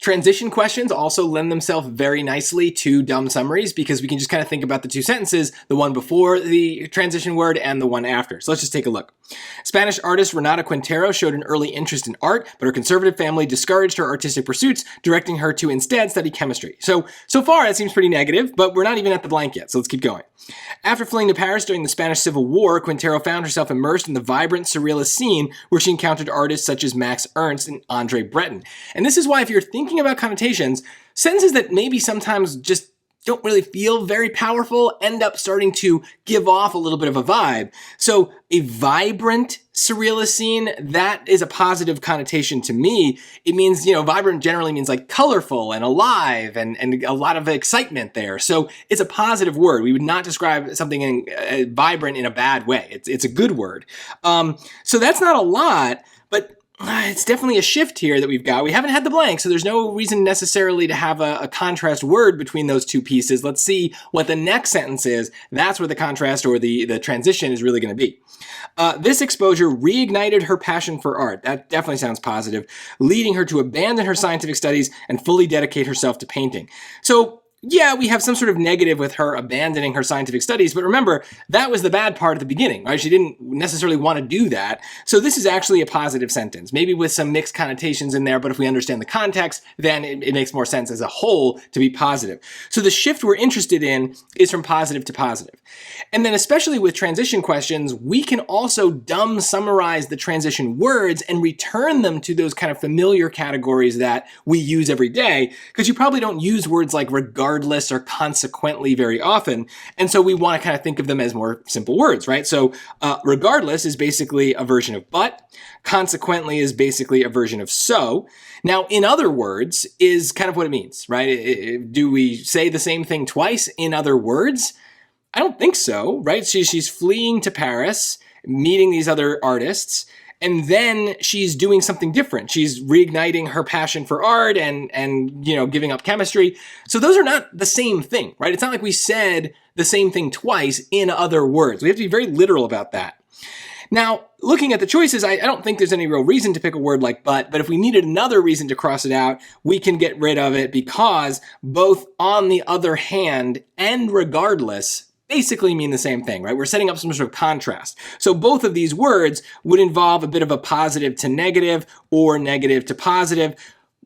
Transition questions also lend themselves very nicely to dumb summaries because we can just kind of think about the two sentences, the one before the transition word and the one after. So let's just take a look. Spanish artist Renata Quintero showed an early interest in art, but her conservative family discouraged her artistic pursuits, directing her to instead study chemistry. So far it seems pretty negative, but we're not even at the blank yet, so let's keep going. After fleeing to Paris during the Spanish Civil War, Quintero found herself immersed in the vibrant, surrealist scene where she encountered artists such as Max Ernst and Andre Breton. And this is why, if you're thinking about connotations, sentences that maybe sometimes just don't really feel very powerful end up starting to give off a little bit of a vibe. So a vibrant surrealist scene, that is a positive connotation to me. It means, vibrant generally means like colorful and alive and a lot of excitement there. So it's a positive word. We would not describe something vibrant in a bad way. It's a good word. So that's not a lot, but it's definitely a shift here that we've got. We haven't had the blank, so there's no reason necessarily to have a contrast word between those two pieces. Let's see what the next sentence is. That's where the contrast or the transition is really going to be. This exposure reignited her passion for art. That definitely sounds positive, leading her to abandon her scientific studies and fully dedicate herself to painting. So yeah, we have some sort of negative with her abandoning her scientific studies, but remember, that was the bad part at the beginning, right? She didn't necessarily want to do that. So this is actually a positive sentence, maybe with some mixed connotations in there, but if we understand the context, then it makes more sense as a whole to be positive. So the shift we're interested in is from positive to positive. And then especially with transition questions, we can also dumb summarize the transition words and return them to those kind of familiar categories that we use every day, because you probably don't use words like regardless or consequently very often. And so we want to kind of think of them as more simple words, right? So regardless is basically a version of but. Consequently is basically a version of so. Now, in other words is kind of what it means, right? Do we say the same thing twice in other words? I don't think so, right? She's fleeing to Paris, meeting these other artists, and then she's doing something different. She's reigniting her passion for art and giving up chemistry. So those are not the same thing, right? It's not like we said the same thing twice in other words. We have to be very literal about that. Now, looking at the choices, I don't think there's any real reason to pick a word like but if we needed another reason to cross it out, we can get rid of it because both on the other hand and regardless basically mean the same thing, right? We're setting up some sort of contrast. So both of these words would involve a bit of a positive to negative or negative to positive.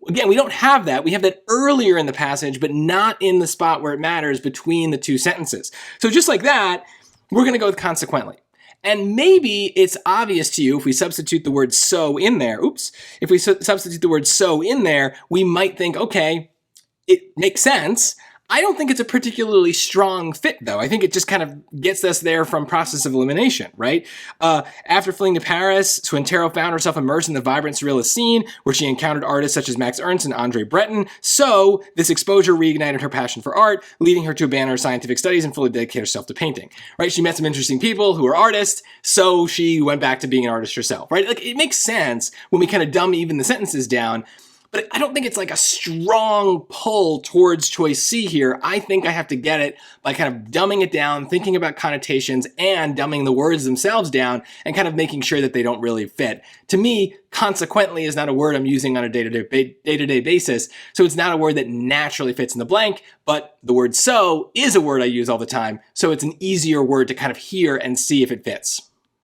Again, we don't have that. We have that earlier in the passage, but not in the spot where it matters between the two sentences. So just like that, we're going to go with consequently. And maybe it's obvious to you if we substitute the word so in there. If we substitute the word so in there, we might think, okay, it makes sense. I don't think it's a particularly strong fit, though. I think it just kind of gets us there from process of elimination, right? After fleeing to Paris, Quintero found herself immersed in the vibrant surrealist scene where she encountered artists such as Max Ernst and Andre Breton. So this exposure reignited her passion for art, leading her to abandon her scientific studies and fully dedicate herself to painting, right? She met some interesting people who were artists, so she went back to being an artist herself, right? Like, it makes sense when we kind of dumb even the sentences down. But I don't think it's like a strong pull towards choice C here. I think I have to get it by kind of dumbing it down, thinking about connotations, and dumbing the words themselves down, and kind of making sure that they don't really fit. To me, consequently is not a word I'm using on a day-to-day basis, so it's not a word that naturally fits in the blank, but the word so is a word I use all the time, so it's an easier word to kind of hear and see if it fits.